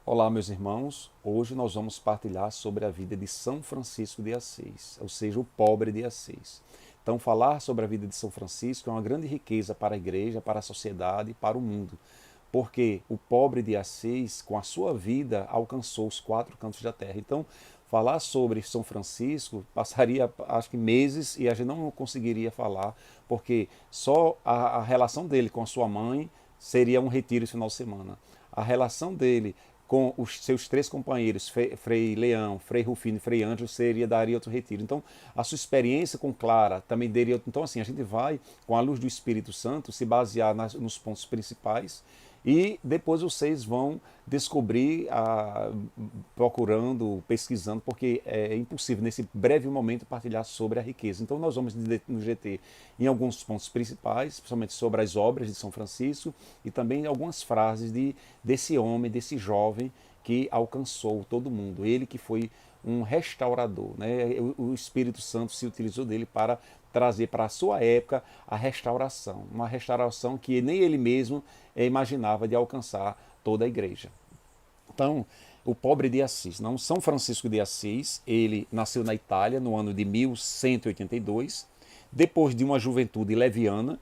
Olá, meus irmãos. Hoje nós vamos partilhar sobre a vida de São Francisco de Assis, ou seja, o pobre de Assis. Então, falar sobre a vida de São Francisco é uma grande riqueza para a igreja, para a sociedade e para o mundo, porque o pobre de Assis, com a sua vida, alcançou os quatro cantos da terra. Então, falar sobre São Francisco passaria, acho que meses e a gente não conseguiria falar, porque só a relação dele com a sua mãe seria um retiro esse final de semana. A relação dele com os seus três companheiros, Frei Leão, Frei Rufino e Frei Ângelo, daria outro retiro. Então, a sua experiência com Clara também daria. Então, assim, a gente vai, com a luz do Espírito Santo, se basear nos pontos principais e depois vocês vão descobrir, procurando, pesquisando, porque é impossível nesse breve momento partilhar sobre a riqueza. Então nós vamos no GT em alguns pontos principais, principalmente sobre as obras de São Francisco e também algumas frases desse homem, desse jovem que alcançou todo mundo. Ele que foi um restaurador, né? O Espírito Santo se utilizou dele para trazer para a sua época a restauração, uma restauração que nem ele mesmo imaginava de alcançar toda a igreja. Então, o pobre de Assis, não, São Francisco de Assis, ele nasceu na Itália no ano de 1182, depois de uma juventude leviana,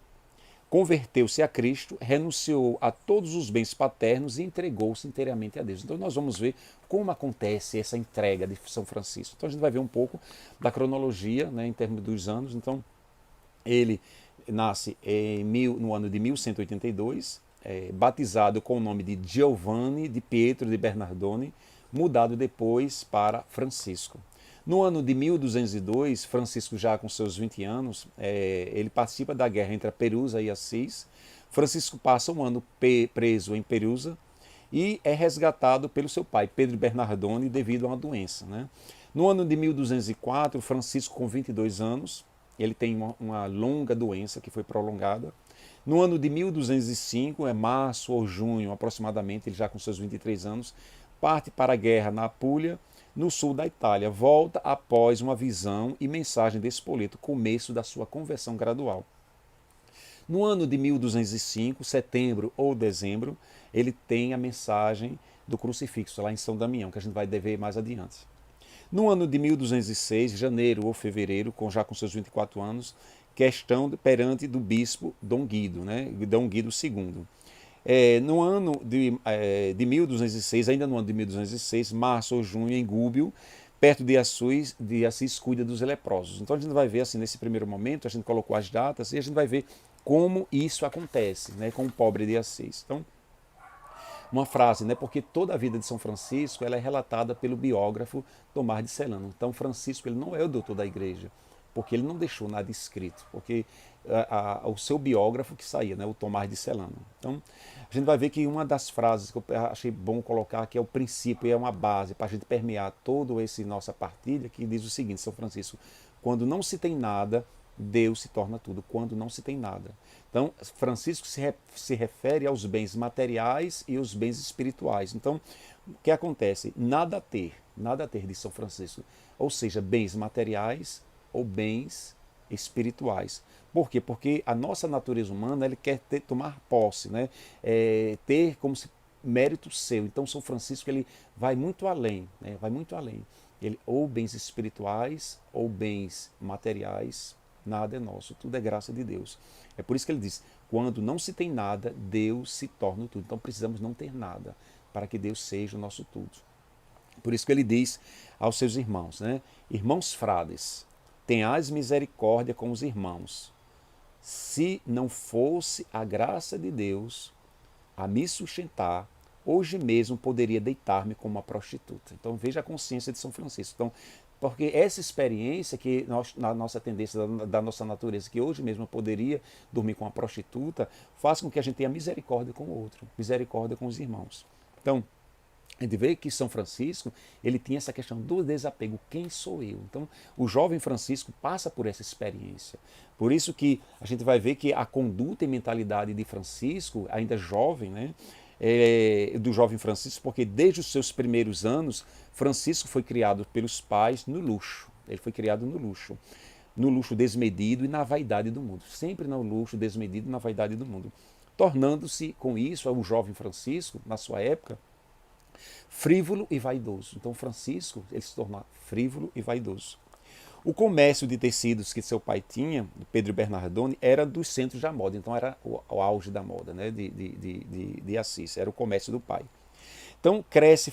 converteu-se a Cristo, renunciou a todos os bens paternos e entregou-se inteiramente a Deus. Então nós vamos ver como acontece essa entrega de São Francisco. Então a gente vai ver um pouco da cronologia, né, em termos dos anos. Então ele nasce no ano de 1182, batizado com o nome de Giovanni de Pietro de Bernardone, mudado depois para Francisco. No ano de 1202, Francisco, já com seus 20 anos, ele participa da guerra entre a Perusa e Assis. Francisco passa um ano preso em Perusa e é resgatado pelo seu pai, Pedro Bernardone, devido a uma doença, né? No ano de 1204, Francisco, com 22 anos, ele tem uma longa doença que foi prolongada. No ano de 1205, é março ou junho aproximadamente, ele já com seus 23 anos, parte para a guerra na Apulia, no sul da Itália. Volta após uma visão e mensagem de Spoleto, começo da sua conversão gradual. No ano de 1205, setembro ou dezembro, ele tem a mensagem do crucifixo lá em São Damião, que a gente vai ver mais adiante. No ano de 1206, janeiro ou fevereiro, já com seus 24 anos, questão perante do bispo Dom Guido, né? Dom Guido II. No ano de 1206, ainda no ano de 1206, março ou junho, em Gúbio, perto de Assis, cuida dos leprosos. Então a gente vai ver assim, nesse primeiro momento, a gente colocou as datas e a gente vai ver como isso acontece, né, com o pobre de Assis. Então, uma frase, né, porque toda a vida de São Francisco ela é relatada pelo biógrafo Tomás de Celano. Então Francisco ele não é o doutor da igreja, porque ele não deixou nada escrito, porque o seu biógrafo que saía, né, o Tomás de Celano. Então a gente vai ver que uma das frases que eu achei bom colocar, que é o princípio e é uma base para a gente permear toda essa nossa partilha, que diz o seguinte: São Francisco, quando não se tem nada, Deus se torna tudo, quando não se tem nada. Então, Francisco se refere aos bens materiais e os bens espirituais. Então, o que acontece? Nada a ter de São Francisco. Ou seja, bens materiais ou bens espirituais. Por quê? Porque a nossa natureza humana ele quer tomar posse, né? Ter como se mérito seu. Então, São Francisco ele vai muito além, né? Vai muito além. Ele, ou bens espirituais ou bens materiais, nada é nosso, tudo é graça de Deus. É por isso que ele diz: quando não se tem nada, Deus se torna o tudo. Então precisamos não ter nada para que Deus seja o nosso tudo. Por isso que ele diz aos seus irmãos, né? Irmãos frades, tenhais misericórdia com os irmãos. Se não fosse a graça de Deus a me sustentar, hoje mesmo poderia deitar-me como uma prostituta. Então veja a consciência de São Francisco. Então, porque essa experiência que na nossa tendência, da nossa natureza, que hoje mesmo eu poderia dormir com uma prostituta, faz com que a gente tenha misericórdia com o outro, misericórdia com os irmãos. Então, a gente vê que São Francisco ele tinha essa questão do desapego. Quem sou eu? Então, o jovem Francisco passa por essa experiência. Por isso que a gente vai ver que a conduta e mentalidade de Francisco, ainda jovem, né, do jovem Francisco, porque desde os seus primeiros anos, Francisco foi criado pelos pais no luxo. Ele foi criado no luxo desmedido e na vaidade do mundo. Sempre no luxo desmedido e na vaidade do mundo. Tornando-se, com isso, o jovem Francisco, na sua época, frívolo e vaidoso. Então Francisco, ele se torna frívolo e vaidoso. O comércio de tecidos que seu pai tinha, Pedro Bernardone, era dos centros da moda, então era o auge da moda, né, de Assis, era o comércio do pai. Então cresce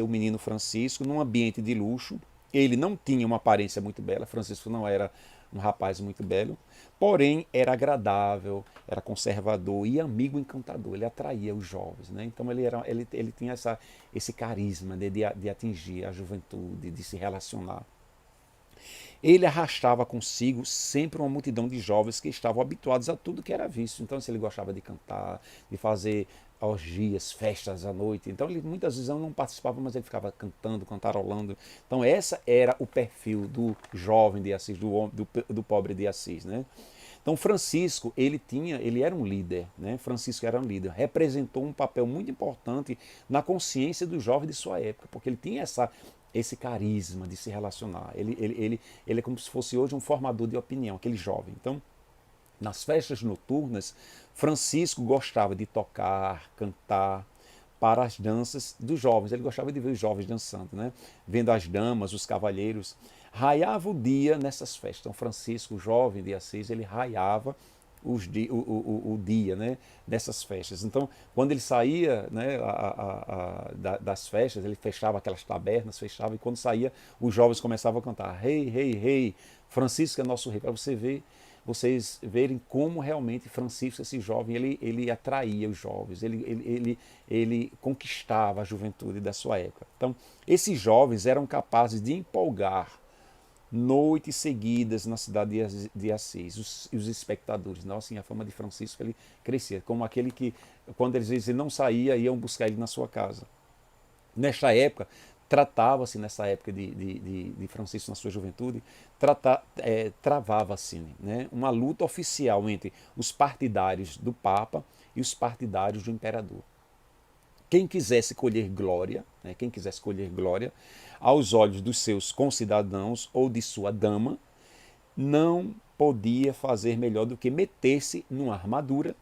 o menino Francisco num ambiente de luxo. Ele não tinha uma aparência muito bela, Francisco não era um rapaz muito belo, porém era agradável, era conservador e amigo encantador, ele atraía os jovens, né? Então ele tinha esse carisma de atingir a juventude, de se relacionar. Ele arrastava consigo sempre uma multidão de jovens que estavam habituados a tudo que era visto. Então, se ele gostava de cantar, de fazer orgias, festas à noite. Então, ele muitas vezes não participava, mas ele ficava cantando, cantarolando. Então, essa era o perfil do jovem de Assis, do pobre de Assis, né? Então, Francisco, ele era um líder, né? Francisco era um líder, representou um papel muito importante na consciência do jovem de sua época, porque ele tinha esse carisma de se relacionar. Ele é como se fosse hoje um formador de opinião, aquele jovem. Então, nas festas noturnas, Francisco gostava de tocar, cantar para as danças dos jovens. Ele gostava de ver os jovens dançando, né? Vendo as damas, os cavalheiros. Raiava o dia nessas festas. Então, Francisco, o jovem de Assis, ele raiava o dia, né, dessas festas. Então, quando ele saía, né, das festas, ele fechava aquelas tabernas, fechava, e quando saía, os jovens começavam a cantar: rei, rei, rei, Francisco é nosso rei. Para vocês verem como realmente Francisco, esse jovem, ele atraía os jovens, ele conquistava a juventude da sua época. Então, esses jovens eram capazes de empolgar noites seguidas na cidade de Assis, os espectadores. Então, assim, a fama de Francisco, ele crescia, como aquele que, quando eles ele não saía, iam buscar ele na sua casa. Nesta época, tratava-se, nessa época de Francisco, na sua juventude, travava-se, né, uma luta oficial entre os partidários do Papa e os partidários do Imperador. Quem quisesse colher glória, né, quem quisesse colher glória aos olhos dos seus concidadãos ou de sua dama, não podia fazer melhor do que meter-se numa armadura,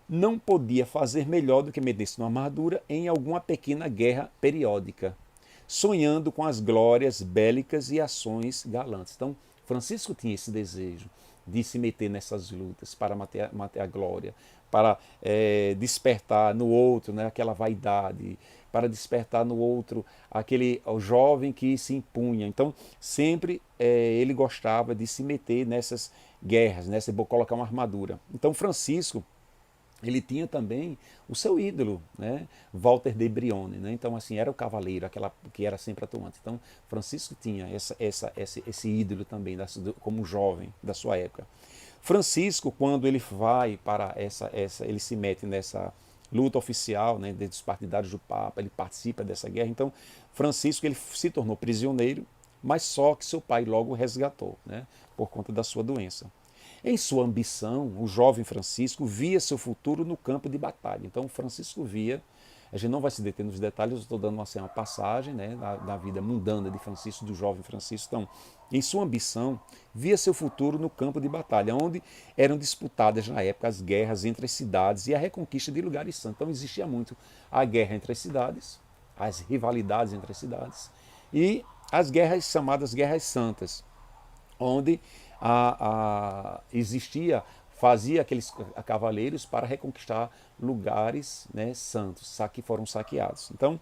não podia fazer melhor do que meter-se numa armadura em alguma pequena guerra periódica, sonhando com as glórias bélicas e ações galantes. Então, Francisco tinha esse desejo de se meter nessas lutas para manter a glória, para despertar no outro, né, aquela vaidade, para despertar no outro o jovem que se impunha. Então, sempre ele gostava de se meter nessas guerras, né, colocar uma armadura. Então, Francisco, ele tinha também o seu ídolo, né? Walter de Brione, né? Então, assim, era o cavaleiro, aquela que era sempre atuante. Então, Francisco tinha esse ídolo também, como jovem da sua época. Francisco, quando ele vai para ele se mete nessa luta oficial, né, dos partidários do Papa, ele participa dessa guerra. Então, Francisco, ele se tornou prisioneiro, mas só que seu pai logo o resgatou, né, por conta da sua doença. Em sua ambição, o jovem Francisco via seu futuro no campo de batalha. Então, Francisco via, a gente não vai se deter nos detalhes, eu estou dando assim, uma passagem, né, da vida mundana de Francisco, do jovem Francisco. Então, em sua ambição, via seu futuro no campo de batalha, onde eram disputadas na época as guerras entre as cidades e a reconquista de lugares santos. Então, existia muito a guerra entre as cidades, as rivalidades entre as cidades e as guerras chamadas guerras santas, onde fazia aqueles cavaleiros para reconquistar lugares, né, santos, que foram saqueados. Então,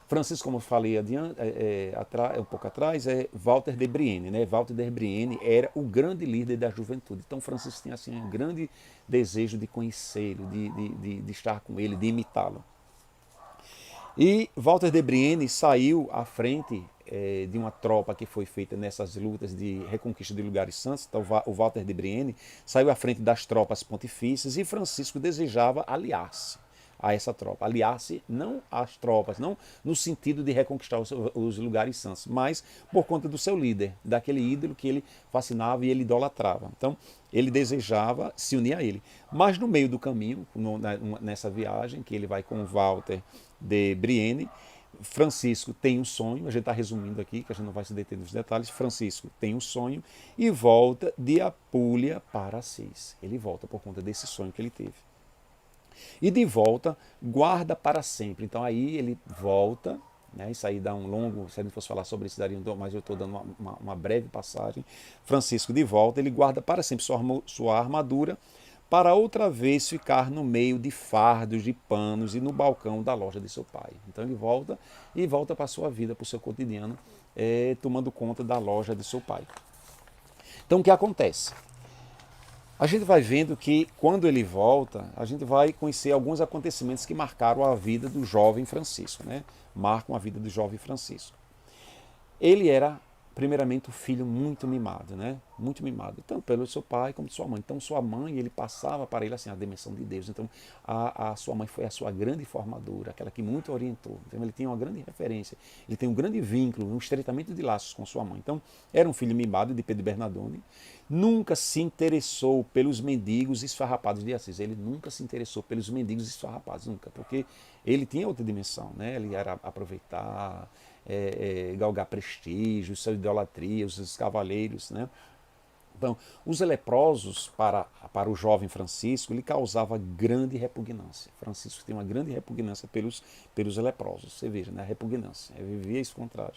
Francisco, como eu falei um pouco atrás, é Walter de Brienne. Né? Walter de Brienne era o grande líder da juventude. Então, Francisco tinha assim, um grande desejo de conhecê-lo, de estar com ele, de imitá-lo. E Walter de Brienne saiu à frente de uma tropa que foi feita nessas lutas de reconquista de lugares santos. Então, o Walter de Brienne saiu à frente das tropas pontifícias e Francisco desejava aliar-se a essa tropa. Aliar-se não às tropas, não no sentido de reconquistar os lugares santos, mas por conta do seu líder, daquele ídolo que ele fascinava e ele idolatrava. Então, ele desejava se unir a ele. Mas no meio do caminho, nessa viagem, que ele vai com Walter de Brienne, Francisco tem um sonho, a gente está resumindo aqui, que a gente não vai se deter nos detalhes. Francisco tem um sonho e volta de Apulia para Assis. Ele volta por conta desse sonho que ele teve. E de volta, guarda para sempre. Então aí ele volta, né? Isso aí dá um longo, se a gente fosse falar sobre isso, daria mas eu estou dando uma breve passagem. Francisco de volta, ele guarda para sempre sua armadura, para outra vez ficar no meio de fardos, de panos e no balcão da loja de seu pai. Então ele volta e volta para a sua vida, para o seu cotidiano, tomando conta da loja de seu pai. Então o que acontece? A gente vai vendo que quando ele volta, a gente vai conhecer alguns acontecimentos que marcaram a vida do jovem Francisco, né? Marcam a vida do jovem Francisco. Ele era, primeiramente, um filho muito mimado, né? Muito mimado, tanto pelo seu pai como de sua mãe. Então, sua mãe, ele passava para ele assim, a dimensão de Deus. Então, a sua mãe foi a sua grande formadora, aquela que muito orientou. Então, ele tinha uma grande referência, ele tem um grande vínculo, um estreitamento de laços com sua mãe. Então, era um filho mimado de Pedro Bernardone. Nunca se interessou pelos mendigos esfarrapados de Assis. Ele nunca se interessou pelos mendigos esfarrapados, nunca, porque ele tinha outra dimensão, né? Ele era aproveitar, galgar prestígio, sua idolatria, os seus cavaleiros, né? Então, os leprosos, para o jovem Francisco, ele causava grande repugnância. Francisco tem uma grande repugnância pelos leprosos. Você veja, né? A repugnância. Ele vivia isso contrário.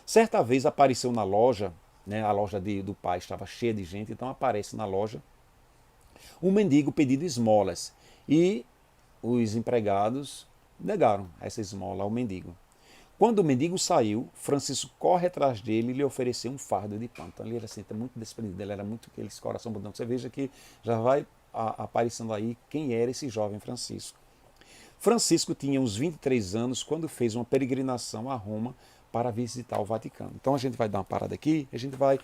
Certa vez apareceu na loja, né? A loja do pai estava cheia de gente, então aparece na loja um mendigo pedindo esmolas. E os empregados negaram essa esmola ao mendigo. Quando o mendigo saiu, Francisco corre atrás dele e lhe ofereceu um fardo de pão. Então ele era assim, muito desprendido, ele era muito aquele coração bundão. Você veja que já vai aparecendo aí quem era esse jovem Francisco. Francisco tinha uns 23 anos quando fez uma peregrinação a Roma para visitar o Vaticano. Então a gente vai dar uma parada aqui, a gente vai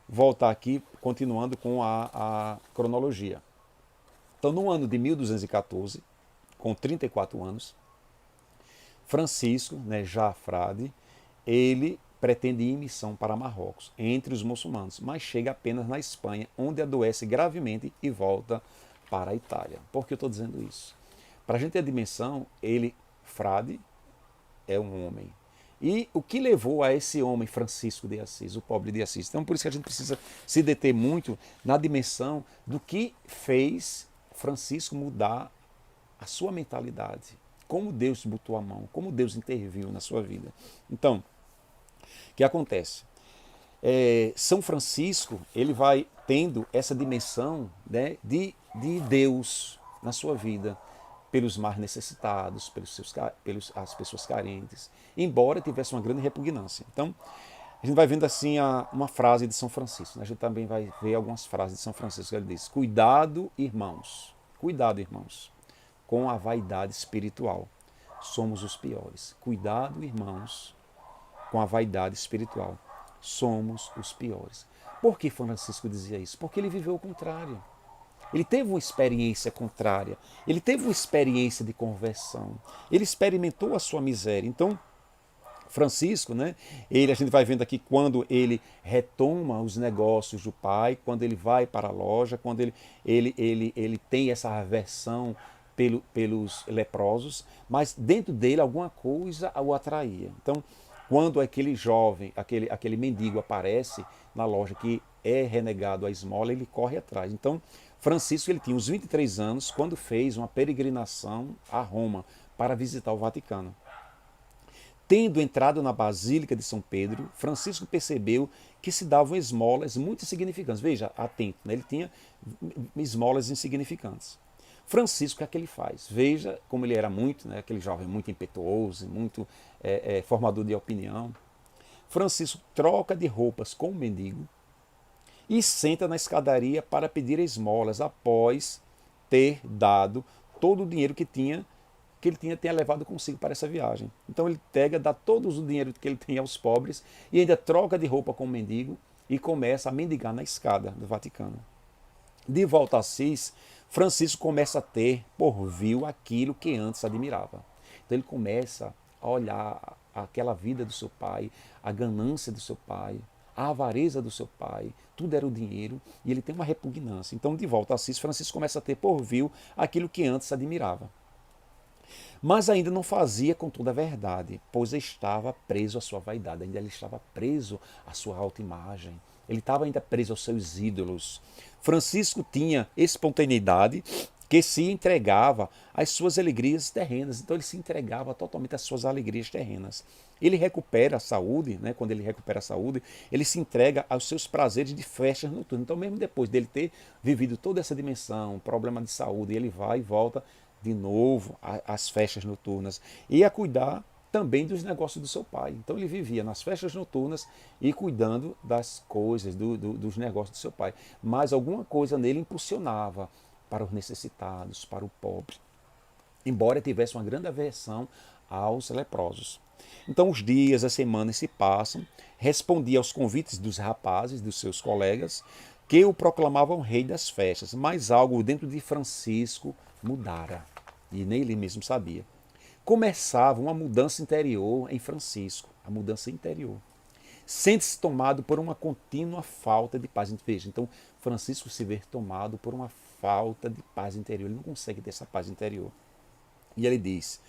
voltar aqui, continuando com a cronologia. Então no ano de 1214, com 34 anos, Francisco, né, já frade, ele pretende ir em missão para Marrocos, entre os muçulmanos, mas chega apenas na Espanha, onde adoece gravemente e volta para a Itália. Por que eu estou dizendo isso? Para a gente ter a dimensão, ele, frade, é um homem. E o que levou a esse homem, Francisco de Assis, o pobre de Assis? Então, por isso que a gente precisa se deter muito na dimensão do que fez Francisco mudar a sua mentalidade. Como Deus botou a mão, como Deus interviu na sua vida. Então, o que acontece? São Francisco, ele vai tendo essa dimensão, né, de Deus na sua vida, pelos mais necessitados, pelas as pessoas carentes, embora tivesse uma grande repugnância. Então, a gente vai vendo assim uma frase de São Francisco, né? A gente também vai ver algumas frases de São Francisco, ele diz: cuidado, irmãos, com a vaidade espiritual. Somos os piores. Cuidado, irmãos, com a vaidade espiritual. Somos os piores. Por que Francisco dizia isso? Porque ele viveu o contrário. Ele teve uma experiência contrária. Ele teve uma experiência de conversão. Ele experimentou a sua miséria. Então, Francisco, né? A gente vai vendo aqui quando ele retoma os negócios do pai, quando ele vai para a loja, quando ele tem essa aversão pelos leprosos, mas dentro dele alguma coisa o atraía. Então, quando aquele jovem, aquele mendigo aparece na loja que é renegado a esmola, ele corre atrás. Então, Francisco ele tinha uns 23 anos quando fez uma peregrinação a Roma para visitar o Vaticano. Tendo entrado na Basílica de São Pedro, Francisco percebeu que se davam esmolas muito insignificantes. Veja, atento, né? Ele tinha esmolas insignificantes. Francisco, o que é que ele faz? Veja como ele era muito, né? Aquele jovem muito impetuoso, muito formador de opinião. Francisco troca de roupas com o mendigo e senta na escadaria para pedir esmolas após ter dado todo o dinheiro que ele tinha levado consigo para essa viagem. Então ele pega, dá todo o dinheiro que ele tem aos pobres e ainda troca de roupa com o mendigo e começa a mendigar na escada do Vaticano. De volta a Assis, Francisco começa a ter por vil aquilo que antes admirava. Então ele começa a olhar aquela vida do seu pai, a ganância do seu pai, a avareza do seu pai, tudo era o dinheiro e ele tem uma repugnância. Então de volta a Assis, Francisco começa a ter por vil aquilo que antes admirava. Mas ainda não fazia com toda a verdade, pois estava preso à sua vaidade, ainda ele estava preso à sua autoimagem, ele estava ainda preso aos seus ídolos. Francisco tinha espontaneidade que se entregava às suas alegrias terrenas. Então ele se entregava totalmente às suas alegrias terrenas. Ele recupera a saúde, né? Quando ele recupera a saúde, ele se entrega aos seus prazeres de festas noturnas. Então mesmo depois dele ter vivido toda essa dimensão, problema de saúde, ele vai e volta de novo às festas noturnas e a cuidar também dos negócios do seu pai. Então ele vivia nas festas noturnas e cuidando das coisas, dos negócios do seu pai. Mas alguma coisa nele impulsionava para os necessitados, para o pobre, embora tivesse uma grande aversão aos leprosos. Então os dias, as semanas se passam, respondia aos convites dos rapazes, dos seus colegas, que o proclamavam rei das festas, mas algo dentro de Francisco mudara, e nem ele mesmo sabia. Começava uma mudança interior em Francisco, a mudança interior. Sente-se tomado por uma contínua falta de paz. Veja, então Francisco se vê tomado por uma falta de paz interior. Ele não consegue ter essa paz interior. E ele diz,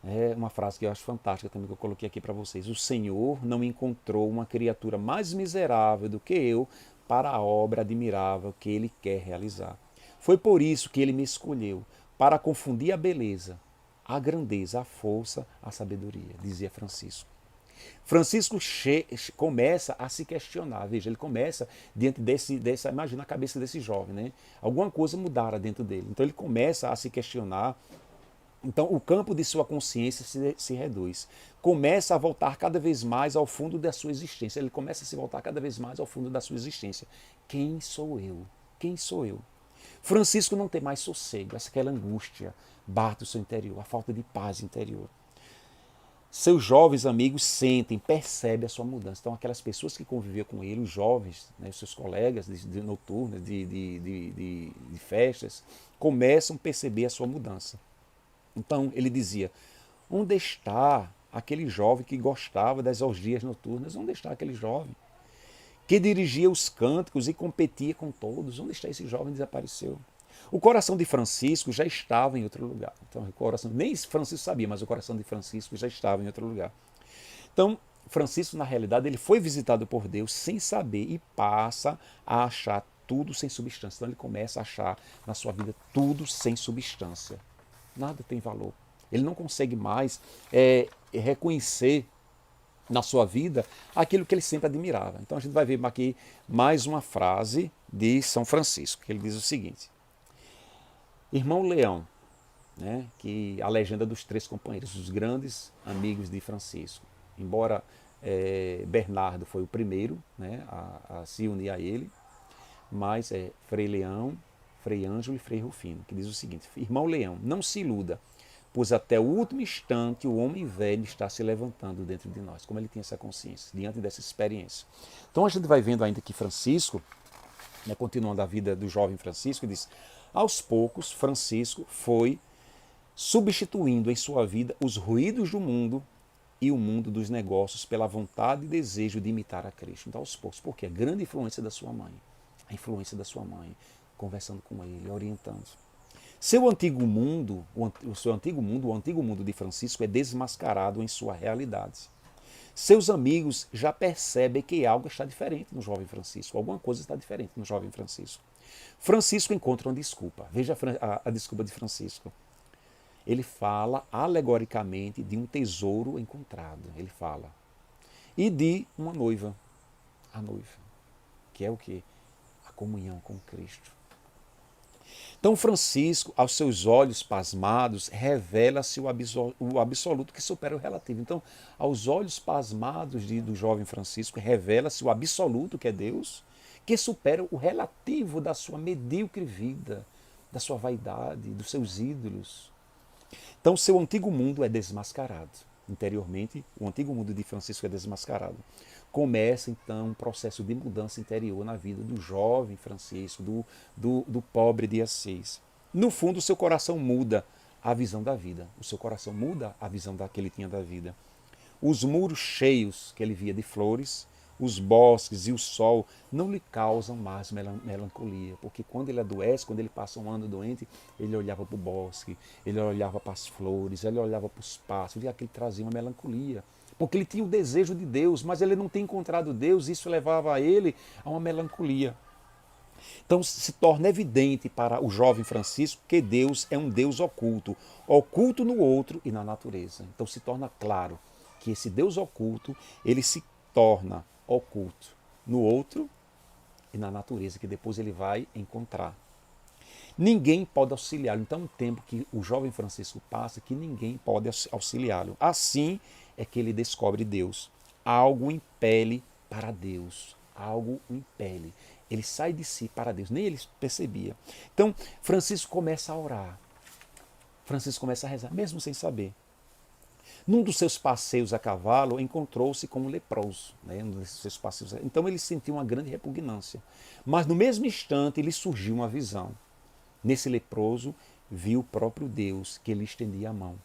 é uma frase que eu acho fantástica também, que eu coloquei aqui para vocês: o Senhor não encontrou uma criatura mais miserável do que eu para a obra admirável que Ele quer realizar. Foi por isso que Ele me escolheu, para confundir a beleza, a grandeza, a força, a sabedoria, dizia Francisco. Francisco começa a se questionar, veja, ele começa diante dessa, imagina a cabeça desse jovem, né? Alguma coisa mudara dentro dele, então ele começa a se questionar. Então o campo de sua consciência se reduz, começa a voltar cada vez mais ao fundo da sua existência, ele começa a se voltar cada vez mais ao fundo da sua existência. Quem sou eu? Quem sou eu? Francisco não tem mais sossego, aquela angústia bate o seu interior, a falta de paz interior. Seus jovens amigos sentem, percebem a sua mudança. Então, aquelas pessoas que conviviam com ele, os jovens, né, os seus colegas de noturnas, de festas, começam a perceber a sua mudança. Então, ele dizia, onde está aquele jovem que gostava das orgias noturnas? Onde está aquele jovem que dirigia os cânticos e competia com todos? Onde está esse jovem? Desapareceu. O coração de Francisco já estava em outro lugar. Então, o coração, nem Francisco sabia, mas o coração de Francisco já estava em outro lugar. Então, Francisco, na realidade, ele foi visitado por Deus sem saber e passa a achar tudo sem substância. Então, ele começa a achar na sua vida tudo sem substância. Nada tem valor. Ele não consegue mais reconhecer na sua vida aquilo que ele sempre admirava. Então, a gente vai ver aqui mais uma frase de São Francisco, que ele diz o seguinte: Irmão Leão, né, que a legenda dos três companheiros, os grandes amigos de Francisco. Embora Bernardo foi o primeiro, né, a se unir a ele, mas Frei Leão, Frei Ângelo e Frei Rufino, que diz o seguinte: Irmão Leão, não se iluda, pois até o último instante o homem velho está se levantando dentro de nós. Como ele tinha essa consciência, diante dessa experiência. Então a gente vai vendo ainda que Francisco, né, continuando a vida do jovem Francisco, diz: aos poucos, Francisco foi substituindo em sua vida os ruídos do mundo e o mundo dos negócios pela vontade e desejo de imitar a Cristo. Então, aos poucos, porque a grande influência da sua mãe, a influência da sua mãe, conversando com ele, orientando. Seu antigo mundo, o antigo mundo de Francisco é desmascarado em sua realidade. Seus amigos já percebem que algo está diferente no jovem Francisco, alguma coisa está diferente no jovem Francisco. Francisco encontra uma desculpa. Veja a desculpa de Francisco. Ele fala alegoricamente de um tesouro encontrado. Ele fala. E de uma noiva. A noiva. Que é o quê? A comunhão com Cristo. Então Francisco, aos seus olhos pasmados, revela-se o absoluto que supera o relativo. Então, aos olhos pasmados do jovem Francisco, revela-se o absoluto, que é Deus, que supera o relativo da sua medíocre vida, da sua vaidade, dos seus ídolos. Então, seu antigo mundo é desmascarado. Interiormente, o antigo mundo de Francisco é desmascarado. Começa, então, um processo de mudança interior na vida do jovem Francisco, do pobre de Assis. No fundo, o seu coração muda a visão da vida. O seu coração muda a visão que ele tinha da vida. Os muros cheios que ele via de flores, os bosques e o sol não lhe causam mais melancolia, porque quando ele adoece, quando ele passa um ano doente, ele olhava para o bosque, ele olhava para as flores, ele olhava para os pássaros, e aquilo trazia uma melancolia, porque ele tinha o desejo de Deus, mas ele não tinha encontrado Deus, e isso levava a ele a uma melancolia. Então se torna evidente para o jovem Francisco que Deus é um Deus oculto, oculto no outro e na natureza. Então se torna claro que esse Deus oculto, ele se torna oculto no outro e na natureza, que depois ele vai encontrar. Ninguém pode auxiliá-lo. Então, um tempo que o jovem Francisco passa que ninguém pode auxiliá-lo. Assim é que ele descobre Deus. Algo o impele para Deus. Algo o impele. Ele sai de si para Deus. Nem ele percebia. Então, Francisco começa a orar. Francisco começa a rezar, mesmo sem saber. Num dos seus passeios a cavalo, encontrou-se com um leproso. Né? Seus passeios. Então, ele sentiu uma grande repugnância. Mas, no mesmo instante, lhe surgiu uma visão. Nesse leproso, viu o próprio Deus, que lhe estendia a mão.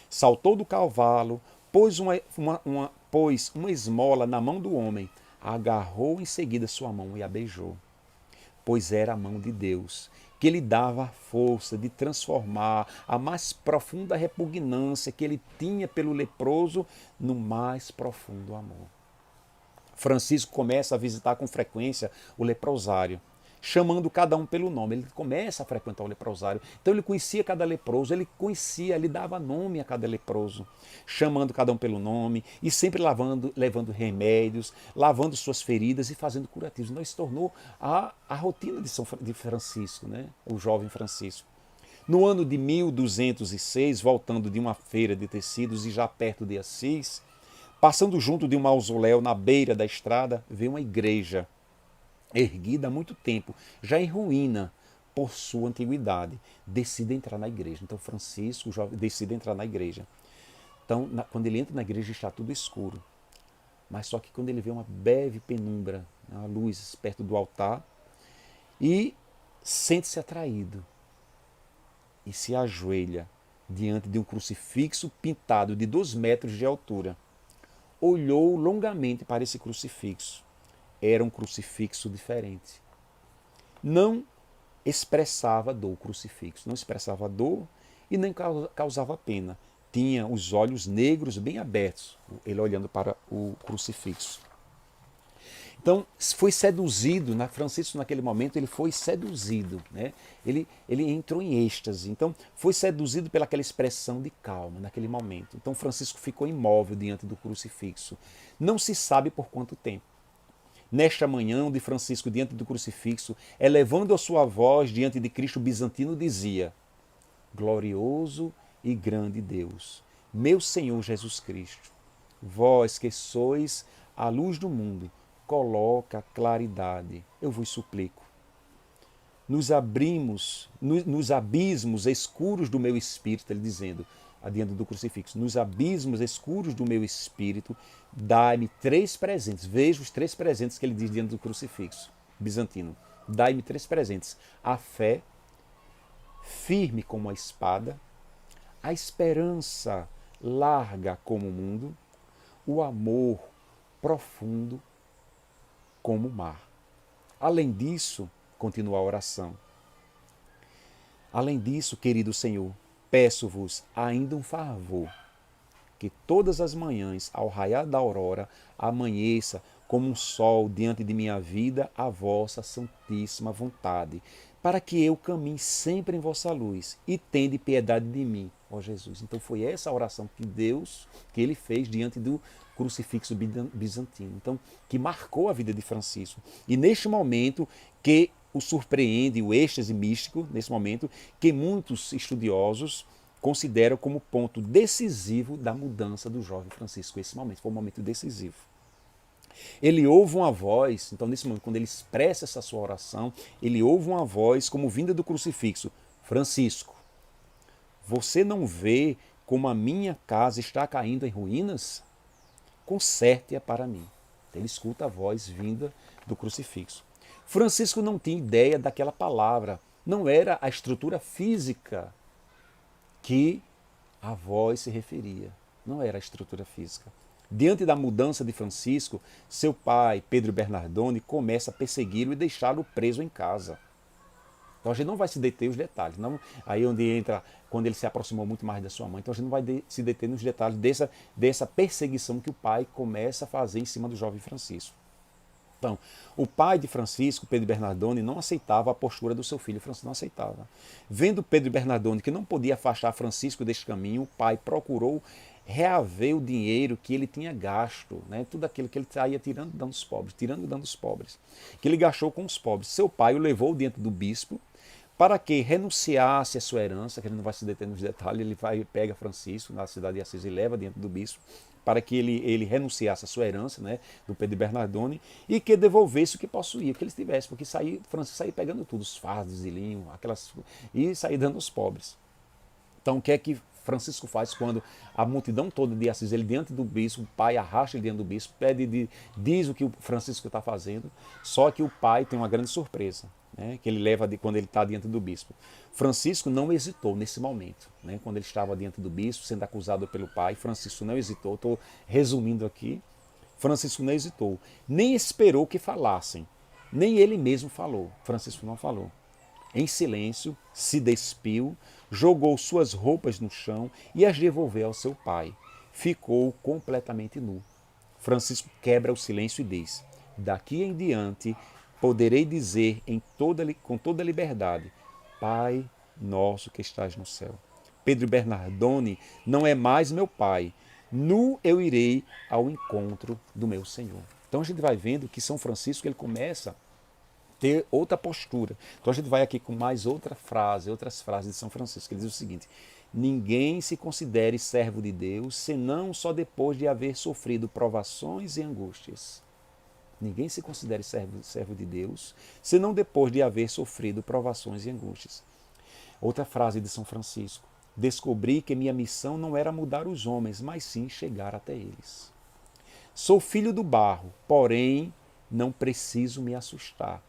Saltou do cavalo, pôs uma esmola na mão do homem, agarrou em seguida sua mão e a beijou. Pois era a mão de Deus, que lhe dava a força de transformar a mais profunda repugnância que ele tinha pelo leproso no mais profundo amor. Francisco começa a visitar com frequência o leprosário, chamando cada um pelo nome. Ele começa a frequentar o leprosário. Então ele conhecia cada leproso, ele dava nome a cada leproso, chamando cada um pelo nome e sempre levando remédios, lavando suas feridas e fazendo curativos. Então isso se tornou a rotina de Francisco, né? O jovem Francisco. No ano de 1206, voltando de uma feira de tecidos e já perto de Assis, passando junto de um mausoléu na beira da estrada, vê uma igreja erguida há muito tempo, já em ruína por sua antiguidade. Decide entrar na igreja. Então Francisco decide entrar na igreja. Então, quando ele entra na igreja, está tudo escuro. Mas só que quando ele vê uma breve penumbra, uma luz perto do altar, e sente-se atraído e se ajoelha diante de um crucifixo pintado de 2 metros de altura. Olhou longamente para esse crucifixo. Era um crucifixo diferente. Não expressava dor, o crucifixo. Não expressava dor e nem causava pena. Tinha os olhos negros bem abertos, ele olhando para o crucifixo. Então, foi seduzido, Francisco naquele momento ele foi seduzido, né? Ele entrou em êxtase, então foi seduzido pelaquela expressão de calma naquele momento. Então Francisco ficou imóvel diante do crucifixo. Não se sabe por quanto tempo. Nesta manhã, onde Francisco, diante do crucifixo, elevando a sua voz diante de Cristo bizantino, dizia: glorioso e grande Deus, meu Senhor Jesus Cristo, vós que sois a luz do mundo, coloca claridade, eu vos suplico. Nos abismos escuros do meu espírito, ele dizendo, adiante do crucifixo, nos abismos escuros do meu espírito, dai-me 3 presentes. Veja os 3 presentes que ele diz diante do crucifixo bizantino. Dai-me 3 presentes. A fé, firme como a espada, a esperança larga como o mundo, o amor profundo como o mar. Além disso, continua a oração, além disso, querido Senhor, peço-vos ainda um favor, que todas as manhãs, ao raiar da aurora, amanheça como um sol diante de minha vida a vossa santíssima vontade, para que eu caminhe sempre em vossa luz e tende piedade de mim, ó Jesus. Então foi essa a oração que ele fez diante do crucifixo bizantino, então que marcou a vida de Francisco. E neste momento que o surpreende o êxtase místico, nesse momento que muitos estudiosos consideram como ponto decisivo da mudança do jovem Francisco. Esse momento foi um momento decisivo. Ele ouve uma voz, então nesse momento, quando ele expressa essa sua oração, ele ouve uma voz como vinda do crucifixo: Francisco, você não vê como a minha casa está caindo em ruínas? Conserte-a para mim. Então, ele escuta a voz vinda do crucifixo. Francisco não tinha ideia daquela palavra, não era a estrutura física que a voz se referia, não era a estrutura física. Diante da mudança de Francisco, seu pai, Pedro Bernardone, começa a persegui-lo e deixá-lo preso em casa. Então a gente não vai se deter nos detalhes. Não, aí onde entra, quando ele se aproximou muito mais da sua mãe. Então a gente não vai se deter nos detalhes dessa perseguição que o pai começa a fazer em cima do jovem Francisco. Então, o pai de Francisco, Pedro Bernardone, não aceitava a postura do seu filho. Francisco não aceitava. Vendo Pedro Bernardone que não podia afastar Francisco deste caminho, o pai procurou reaver o dinheiro que ele tinha gasto, né? Tudo aquilo que ele saía tirando e dando aos pobres, tirando e dando aos pobres, que ele gastou com os pobres. Seu pai o levou diante do bispo para que renunciasse à sua herança, que ele não vai se deter nos detalhes, ele pega Francisco na cidade de Assis e leva diante do bispo, para que ele renunciasse à sua herança, né, do Pedro Bernardone, e que devolvesse o que possuía, o que ele tivesse, porque Francisco saía pegando tudo, os fardos de linho, e saía dando aos pobres. Então, o que é que Francisco faz quando a multidão toda de Assis, ele diante do bispo, o pai arrasta ele diante do bispo, diz o que o Francisco está fazendo, só que o pai tem uma grande surpresa, né, que ele leva quando ele está diante do bispo. Francisco não hesitou nesse momento, né, quando ele estava diante do bispo, sendo acusado pelo pai, Francisco não hesitou, estou resumindo aqui, Francisco não hesitou, nem esperou que falassem, nem ele mesmo falou, Francisco não falou. Em silêncio, se despiu, jogou suas roupas no chão e as devolveu ao seu pai. Ficou completamente nu. Francisco quebra o silêncio e diz: daqui em diante poderei dizer com toda liberdade: Pai nosso que estás no céu. Pedro Bernardone não é mais meu pai. Nu eu irei ao encontro do meu Senhor. Então a gente vai vendo que São Francisco ele começa ter outra postura. Então a gente vai aqui com mais outras frases de São Francisco. Ele diz o seguinte: ninguém se considere servo de Deus senão só depois de haver sofrido provações e angústias. Ninguém se considere servo de Deus senão depois de haver sofrido provações e angústias. Outra frase de São Francisco: descobri que minha missão não era mudar os homens, mas sim chegar até eles. Sou filho do barro, porém não preciso me assustar.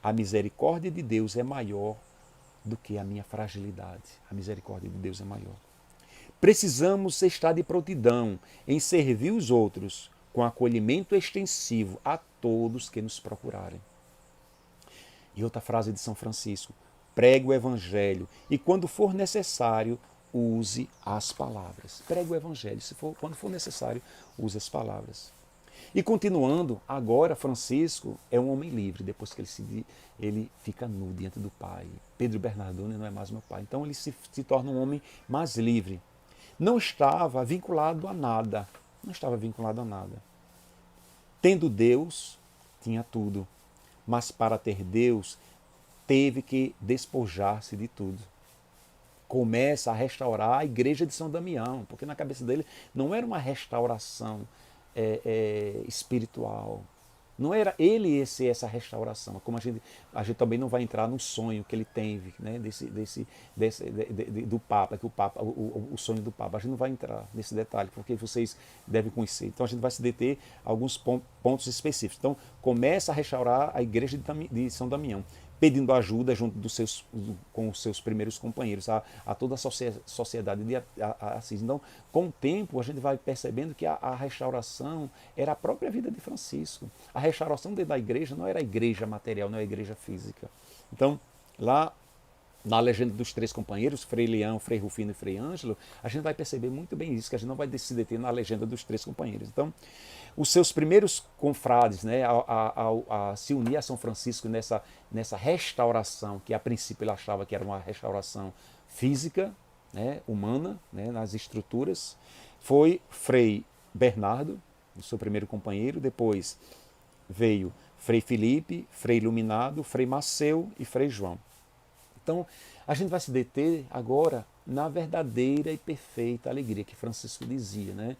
A misericórdia de Deus é maior do que a minha fragilidade. A misericórdia de Deus é maior. Precisamos estar de prontidão em servir os outros com acolhimento extensivo a todos que nos procurarem. E outra frase de São Francisco: pregue o evangelho e quando for necessário, use as palavras. Pregue o evangelho, quando for necessário, use as palavras. E continuando, agora Francisco é um homem livre, depois que ele fica nu diante do pai. Pedro Bernardone não é mais meu pai. Então ele se torna um homem mais livre. Não estava vinculado a nada. Não estava vinculado a nada. Tendo Deus, tinha tudo. Mas para ter Deus, teve que despojar-se de tudo. Começa a restaurar a igreja de São Damião, porque na cabeça dele não era uma restauração espiritual. Não era ele essa restauração, como a gente também não vai entrar no sonho que ele teve, né, do Papa, que o sonho do Papa. A gente não vai entrar nesse detalhe, porque vocês devem conhecer. Então a gente vai se deter a alguns pontos específicos. Então começa a restaurar a igreja de São Damião, pedindo ajuda junto com os seus primeiros companheiros, a toda a sociedade de Assis. Então, com o tempo, a gente vai percebendo que a restauração era a própria vida de Francisco. A restauração dentro da igreja não era a igreja material, não era a igreja física. Então, lá na legenda dos três companheiros, Frei Leão, Frei Rufino e Frei Ângelo, a gente vai perceber muito bem isso, que a gente não vai se deter na legenda dos três companheiros. Então, os seus primeiros confrades, né, a se unir a São Francisco nessa restauração, que a princípio ele achava que era uma restauração física, né, humana, né, nas estruturas, foi Frei Bernardo, o seu primeiro companheiro, depois veio Frei Felipe, Frei Iluminado, Frei Maceu e Frei João. Então, a gente vai se deter agora na verdadeira e perfeita alegria que Francisco dizia, né,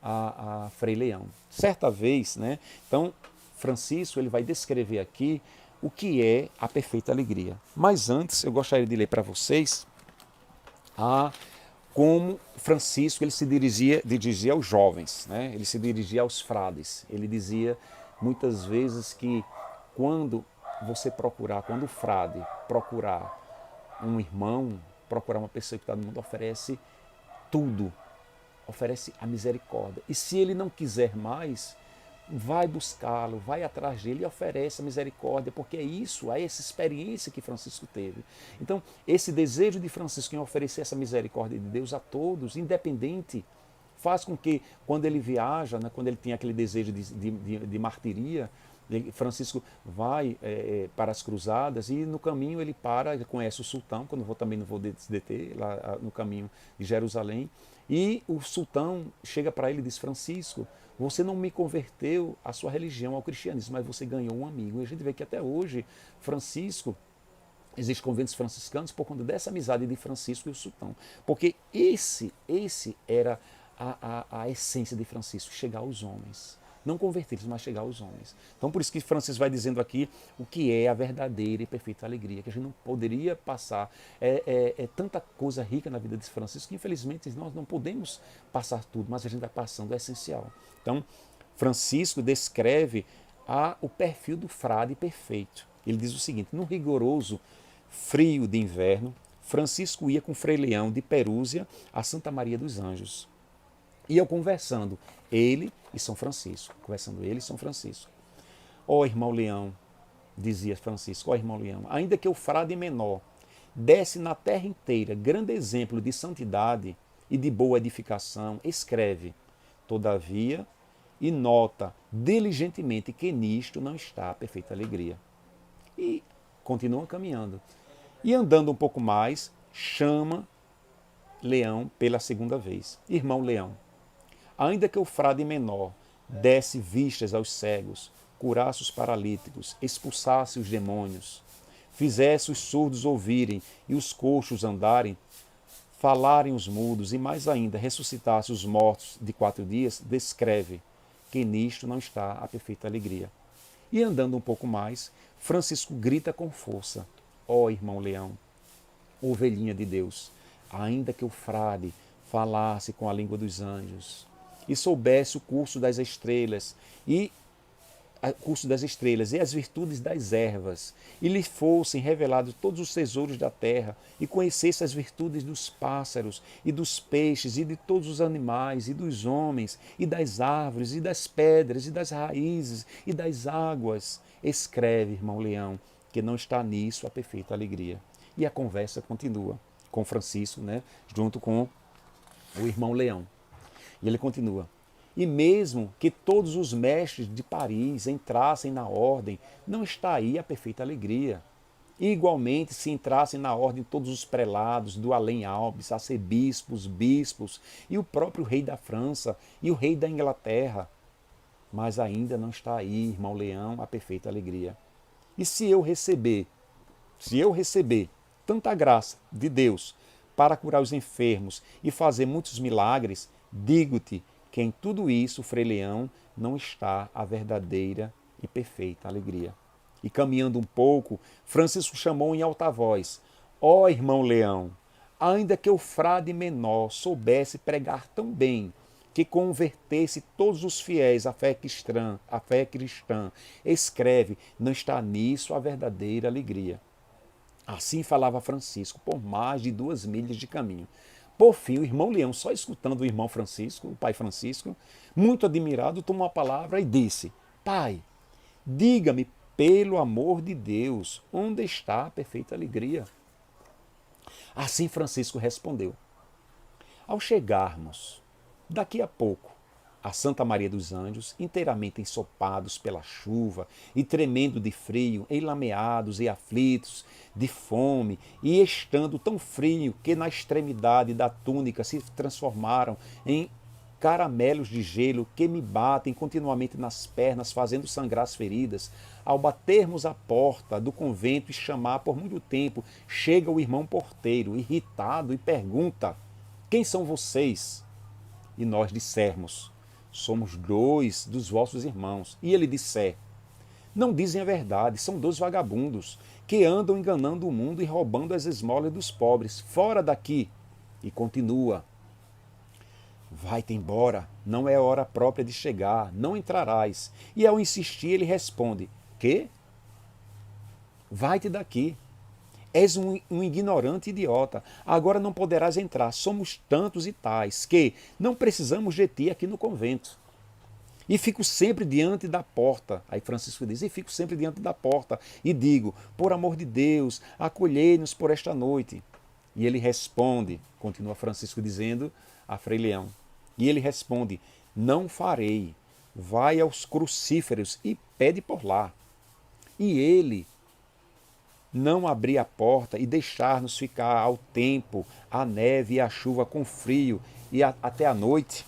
a Frei Leão. Certa vez, né, então, Francisco ele vai descrever aqui o que é a perfeita alegria. Mas antes, eu gostaria de ler para vocês como Francisco ele se dirigia aos jovens, né, ele se dirigia aos frades. Ele dizia muitas vezes que quando o frade procurar um irmão, procurar uma pessoa que está no mundo, oferece tudo, oferece a misericórdia. E se ele não quiser mais, vai buscá-lo, vai atrás dele e oferece a misericórdia, porque é essa experiência que Francisco teve. Então, esse desejo de Francisco em oferecer essa misericórdia de Deus a todos, independente, faz com que, quando ele viaja, né, quando ele tem aquele desejo de martiria, Francisco vai para as cruzadas e no caminho ele para, ele conhece o sultão, também não vou deter, lá no caminho de Jerusalém, e o sultão chega para ele e diz: Francisco, você não me converteu à sua religião, ao cristianismo, mas você ganhou um amigo. E a gente vê que até hoje Francisco, existem conventos franciscanos por conta dessa amizade de Francisco e o sultão. Porque esse era a essência de Francisco, chegar aos homens. Não convertê-los, mas chegar aos homens. Então por isso que Francisco vai dizendo aqui o que é a verdadeira e perfeita alegria, que a gente não poderia passar. É tanta coisa rica na vida de Francisco que infelizmente nós não podemos passar tudo, mas a gente vai passando, é essencial. Então Francisco descreve o perfil do frade perfeito. Ele diz o seguinte: no rigoroso frio de inverno, Francisco ia com Frei Leão de Perúzia a Santa Maria dos Anjos. Iam conversando, ele e São Francisco. Conversando ele e São Francisco. Ó irmão Leão, dizia Francisco, ó irmão Leão, ainda que o frade menor desse na terra inteira grande exemplo de santidade e de boa edificação, escreve, todavia, e nota diligentemente que nisto não está a perfeita alegria. E continua caminhando. E andando um pouco mais, chama Leão pela segunda vez. Irmão Leão, ainda que o frade menor desse vistas aos cegos, curasse os paralíticos, expulsasse os demônios, fizesse os surdos ouvirem e os coxos andarem, falarem os mudos e mais ainda ressuscitasse os mortos de 4 dias, descreve que nisto não está a perfeita alegria. E andando um pouco mais, Francisco grita com força: ó irmão Leão, ovelhinha de Deus, ainda que o frade falasse com a língua dos anjos e soubesse o curso das estrelas e as virtudes das ervas, e lhe fossem revelados todos os tesouros da terra, e conhecesse as virtudes dos pássaros, e dos peixes, e de todos os animais, e dos homens, e das árvores, e das pedras, e das raízes, e das águas, escreve, irmão Leão, que não está nisso a perfeita alegria. E a conversa continua com Francisco, né, junto com o irmão Leão. E ele continua: e mesmo que todos os mestres de Paris entrassem na ordem, não está aí a perfeita alegria. E igualmente, se entrassem na ordem todos os prelados do além-Alpes, arcebispos, bispos e o próprio rei da França e o rei da Inglaterra, mas ainda não está aí, irmão Leão, a perfeita alegria. E se eu receber tanta graça de Deus para curar os enfermos e fazer muitos milagres, digo-te que em tudo isso, Frei Leão, não está a verdadeira e perfeita alegria. E caminhando um pouco, Francisco chamou em alta voz: ó irmão Leão, ainda que o frade menor soubesse pregar tão bem, que convertesse todos os fiéis à fé cristã, escreve, não está nisso a verdadeira alegria. Assim falava Francisco, por mais de 2 milhas de caminho. Por fim, o irmão Leão, só escutando o irmão Francisco, o pai Francisco, muito admirado, tomou a palavra e disse: pai, diga-me, pelo amor de Deus, onde está a perfeita alegria? Assim Francisco respondeu: ao chegarmos, daqui a pouco, a Santa Maria dos Anjos, inteiramente ensopados pela chuva e tremendo de frio, enlameados e aflitos de fome, e estando tão frio que na extremidade da túnica se transformaram em caramelos de gelo que me batem continuamente nas pernas, fazendo sangrar as feridas. Ao batermos a porta do convento e chamar por muito tempo, chega o irmão porteiro, irritado, e pergunta: quem são vocês? E nós dissermos: somos 2 dos vossos irmãos. E ele disser: não dizem a verdade, são 2 vagabundos que andam enganando o mundo e roubando as esmolas dos pobres. Fora daqui! E continua: vai-te embora, não é hora própria de chegar, não entrarás. E ao insistir ele responde: quê? Vai-te daqui. És um ignorante idiota, agora não poderás entrar, somos tantos e tais, que não precisamos de ti aqui no convento. E fico sempre diante da porta. Aí Francisco diz: e fico sempre diante da porta e digo: por amor de Deus, acolhei-nos por esta noite. E ele responde, continua Francisco dizendo a Frei Leão, e ele responde: não farei, vai aos crucíferos e pede por lá. E ele não abrir a porta e deixar-nos ficar ao tempo, a neve e a chuva com frio e até a noite?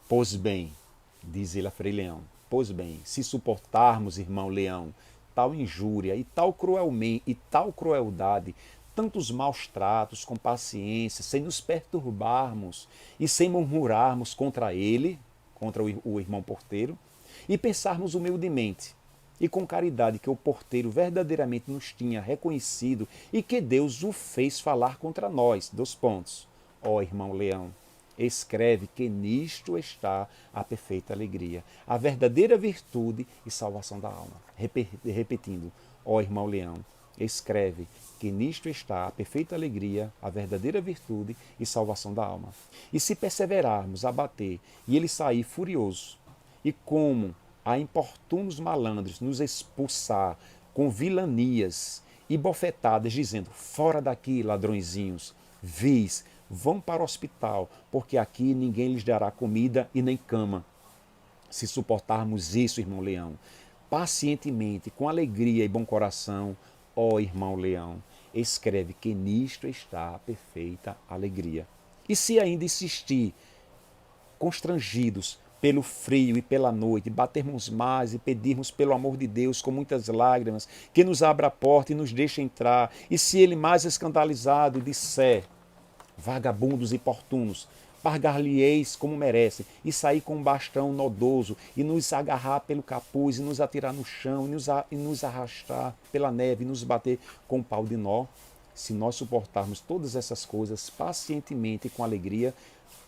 Pois bem, diz ele a Frei Leão, pois bem, se suportarmos, irmão Leão, tal injúria e tal crueldade, tantos maus tratos com paciência, sem nos perturbarmos e sem murmurarmos contra ele, contra o irmão porteiro, e pensarmos humildemente e com caridade que o porteiro verdadeiramente nos tinha reconhecido e que Deus o fez falar contra nós. Dois pontos. Ó irmão Leão, escreve que nisto está a perfeita alegria, a verdadeira virtude e salvação da alma. Repetindo, ó irmão Leão, escreve que nisto está a perfeita alegria, a verdadeira virtude e salvação da alma. E se perseverarmos a bater e ele sair furioso, e como a importunos malandros nos expulsar com vilanias e bofetadas, dizendo, fora daqui, ladrõezinhos, vis, vão para o hospital, porque aqui ninguém lhes dará comida e nem cama. Se suportarmos isso, irmão Leão, pacientemente, com alegria e bom coração, ó irmão Leão, escreve que nisto está a perfeita alegria. E se ainda insistir, constrangidos pelo frio e pela noite, batermos mais e pedirmos pelo amor de Deus com muitas lágrimas, que nos abra a porta e nos deixe entrar, e se ele mais escandalizado disser, vagabundos importunos, pagar-lhe-eis como merece, e sair com um bastão nodoso, e nos agarrar pelo capuz, e nos atirar no chão, e nos arrastar pela neve, e nos bater com um pau de nó, se nós suportarmos todas essas coisas pacientemente e com alegria,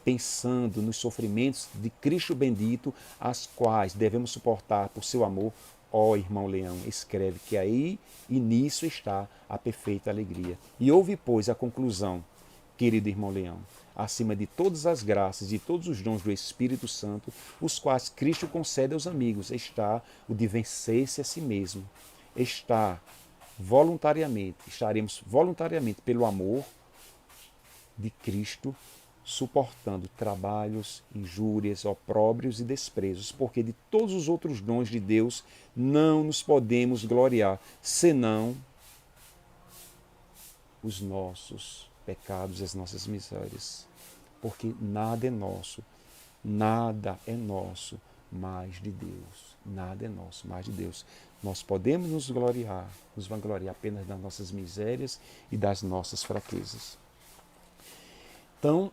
pensando nos sofrimentos de Cristo bendito, as quais devemos suportar por seu amor, ó irmão Leão, escreve que aí e nisso está a perfeita alegria. E ouve, pois, a conclusão, querido irmão Leão, acima de todas as graças e todos os dons do Espírito Santo, os quais Cristo concede aos amigos, está o de vencer-se a si mesmo. Estaremos voluntariamente pelo amor de Cristo, suportando trabalhos, injúrias, opróbrios e desprezos, porque de todos os outros dons de Deus não nos podemos gloriar, senão os nossos pecados e as nossas misérias. Porque nada é nosso mais de Deus. Nada é nosso mais de Deus. Nós podemos nos vangloriar apenas das nossas misérias e das nossas fraquezas. Então,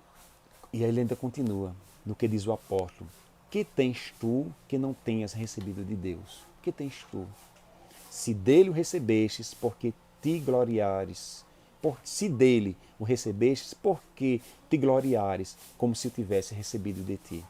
e aí ele ainda continua, no que diz o apóstolo, que tens tu que não tenhas recebido de Deus? Que tens tu? Se dele o recebestes, porque te gloriares. Se dele o recebestes, porque te gloriares, como se o tivesse recebido de ti.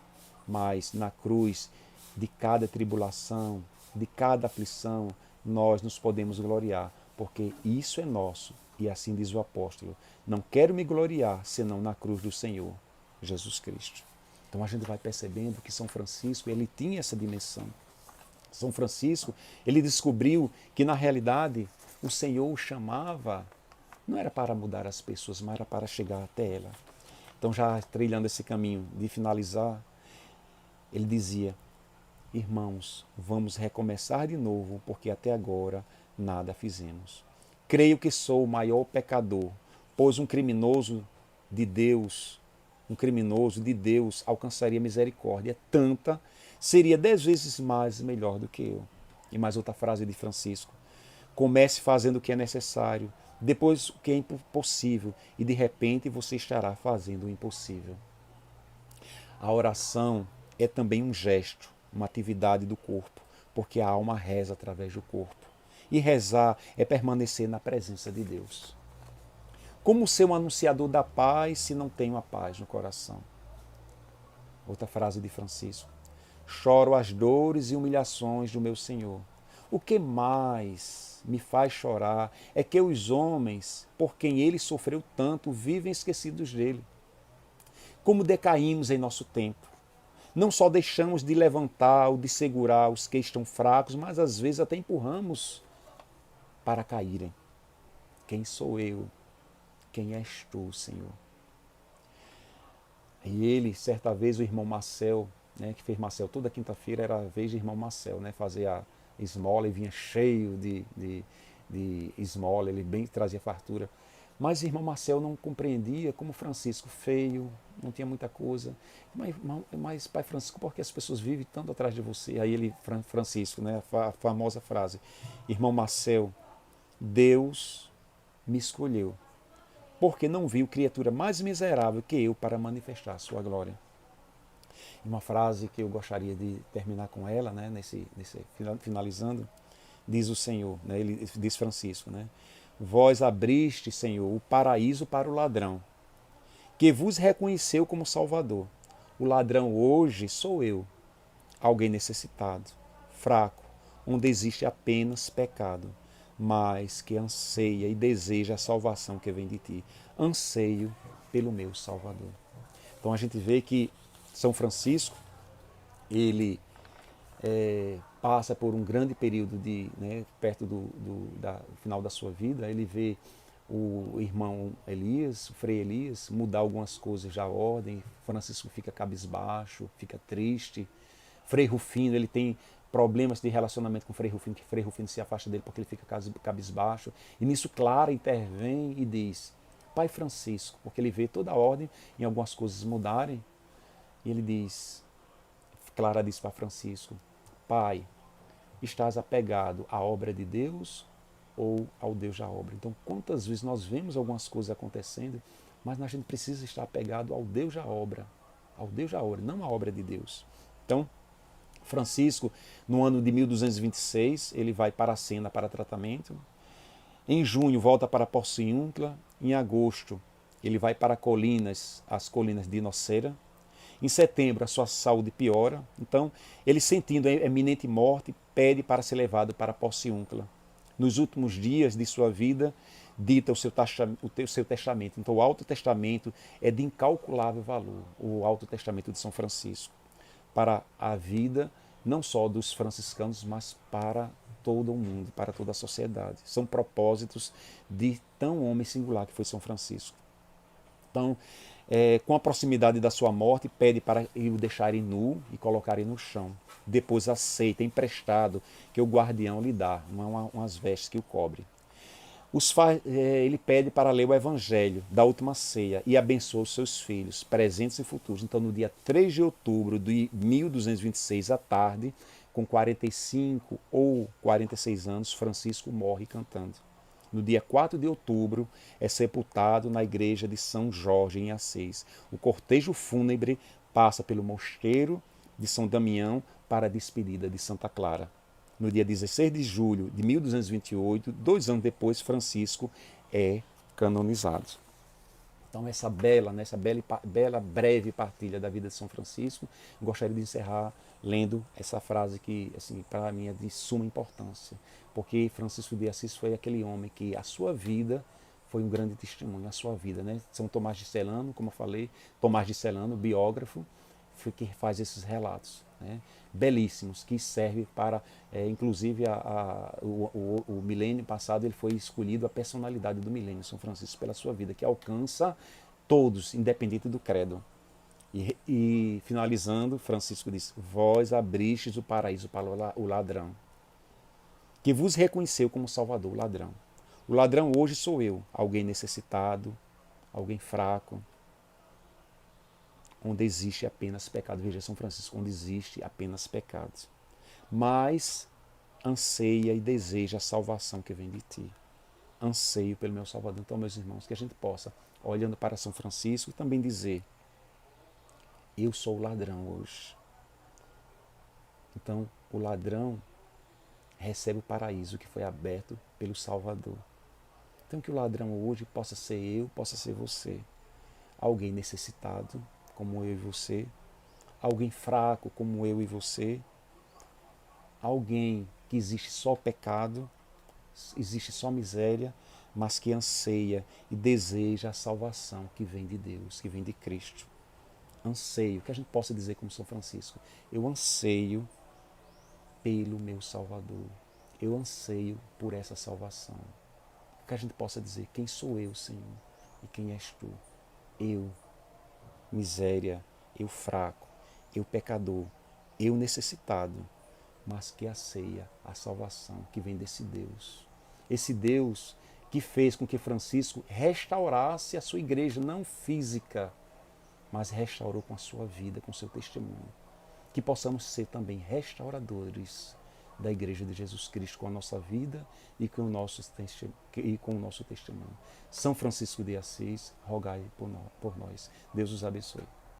Mas na cruz de cada tribulação, de cada aflição, nós nos podemos gloriar, porque isso é nosso. E assim diz o apóstolo, não quero me gloriar, senão na cruz do Senhor Jesus Cristo. Então a gente vai percebendo que São Francisco, ele tinha essa dimensão. São Francisco, ele descobriu que na realidade o Senhor o chamava, não era para mudar as pessoas, mas era para chegar até ela. Então já trilhando esse caminho de finalizar, ele dizia, irmãos, vamos recomeçar de novo, porque até agora nada fizemos. Creio que sou o maior pecador, pois um criminoso de Deus alcançaria misericórdia tanta, seria 10 vezes mais melhor do que eu. E mais outra frase de Francisco, comece fazendo o que é necessário, depois o que é impossível, e de repente você estará fazendo o impossível. A oração é também um gesto, uma atividade do corpo, porque a alma reza através do corpo. E rezar é permanecer na presença de Deus. Como ser um anunciador da paz se não tenho a paz no coração? Outra frase de Francisco. Choro as dores e humilhações do meu Senhor. O que mais me faz chorar é que os homens, por quem ele sofreu tanto, vivem esquecidos dele. Como decaímos em nosso tempo. Não só deixamos de levantar ou de segurar os que estão fracos, mas às vezes até empurramos para caírem. Quem sou eu? Quem és tu, Senhor? E ele, certa vez, o irmão Marcel, né, que fez Marcel toda quinta-feira, era a vez do irmão Marcel, né, fazer a esmola e vinha cheio de esmola, ele bem trazia fartura. Mas o irmão Marcel não compreendia como Francisco, feio, não tinha muita coisa. Mas Pai Francisco, por que as pessoas vivem tanto atrás de você? Aí ele, Francisco, né, a famosa frase, irmão Marcel, Deus me escolheu, porque não viu criatura mais miserável que eu para manifestar a sua glória. E uma frase que eu gostaria de terminar com ela, né, finalizando, diz o Senhor, né, ele diz Francisco, né, vós abriste, Senhor, o paraíso para o ladrão, que vos reconheceu como Salvador. O ladrão hoje sou eu, alguém necessitado, fraco, onde existe apenas pecado, mas que anseia e deseja a salvação que vem de ti. Anseio pelo meu Salvador. Então a gente vê que São Francisco, ele passa por um grande período perto do final da sua vida, ele vê o irmão Elias, o Frei Elias, mudar algumas coisas da ordem, Francisco fica cabisbaixo, fica triste. Frei Rufino, ele tem problemas de relacionamento com Frei Rufino, que Frei Rufino se afasta dele porque ele fica cabisbaixo. E nisso Clara intervém e diz, Pai Francisco, porque ele vê toda a ordem em algumas coisas mudarem, e ele diz, Clara diz para Francisco, Pai, estás apegado à obra de Deus ou ao Deus da obra? Então, quantas vezes nós vemos algumas coisas acontecendo, mas a gente precisa estar apegado ao Deus da obra, não à obra de Deus. Então, Francisco, no ano de 1226, ele vai para a Sena para tratamento. Em junho, volta para Porciúncula. Em agosto, ele vai para as colinas de Nocera. Em setembro, a sua saúde piora. Então, ele, sentindo a eminente morte, pede para ser levado para Porciúncula. Nos últimos dias de sua vida, dita o seu testamento. Então, o Alto Testamento é de incalculável valor, o Alto Testamento de São Francisco, para a vida não só dos franciscanos, mas para todo o mundo, para toda a sociedade. São propósitos de tão homem singular que foi São Francisco. Então, com a proximidade da sua morte, pede para o deixarem nu e colocarem no chão. Depois aceita, emprestado, que o guardião lhe dá, umas vestes que o cobre. Ele pede para ler o Evangelho da última ceia e abençoa os seus filhos, presentes e futuros. Então, no dia 3 de outubro de 1226, à tarde, com 45 ou 46 anos, Francisco morre cantando. No dia 4 de outubro, é sepultado na igreja de São Jorge, em Assis. O cortejo fúnebre passa pelo mosteiro de São Damião para a despedida de Santa Clara. No dia 16 de julho de 1228, 2 anos depois, Francisco é canonizado. Então, essa bela, breve partilha da vida de São Francisco, gostaria de encerrar lendo essa frase que, assim, para mim é de suma importância, porque Francisco de Assis foi aquele homem que a sua vida foi um grande testemunho, a sua vida, né? São Tomás de Celano, como eu falei, Tomás de Celano, biógrafo, foi que faz esses relatos, né? Belíssimos, que servem para, inclusive, o milênio passado ele foi escolhido a personalidade do milênio, São Francisco, pela sua vida, que alcança todos, independente do credo. E finalizando, Francisco diz, vós abristes o paraíso para o ladrão, que vos reconheceu como Salvador, o ladrão. O ladrão hoje sou eu, alguém necessitado, alguém fraco, onde existe apenas pecado. Veja, São Francisco, onde existe apenas pecado. Mas anseia e deseja a salvação que vem de ti. Anseio pelo meu Salvador. Então, meus irmãos, que a gente possa, olhando para São Francisco, também dizer, eu sou o ladrão hoje. Então, o ladrão recebe o paraíso que foi aberto pelo Salvador. Então, que o ladrão hoje possa ser eu, possa ser você. Alguém necessitado, como eu e você. Alguém fraco, como eu e você. Alguém que existe só pecado, existe só miséria, mas que anseia e deseja a salvação que vem de Deus, que vem de Cristo. Anseio, que a gente possa dizer como São Francisco, eu anseio pelo meu Salvador, eu anseio por essa salvação. Que a gente possa dizer, quem sou eu, Senhor, e quem és tu? Eu miséria, eu fraco, eu pecador, eu necessitado, mas que a ceia, a salvação que vem desse Deus. Esse Deus que fez com que Francisco restaurasse a sua igreja, não física, mas restaurou com a sua vida, com o seu testemunho. Que possamos ser também restauradores da Igreja de Jesus Cristo com a nossa vida e com o nosso testemunho. São Francisco de Assis, rogai por nós. Deus os abençoe.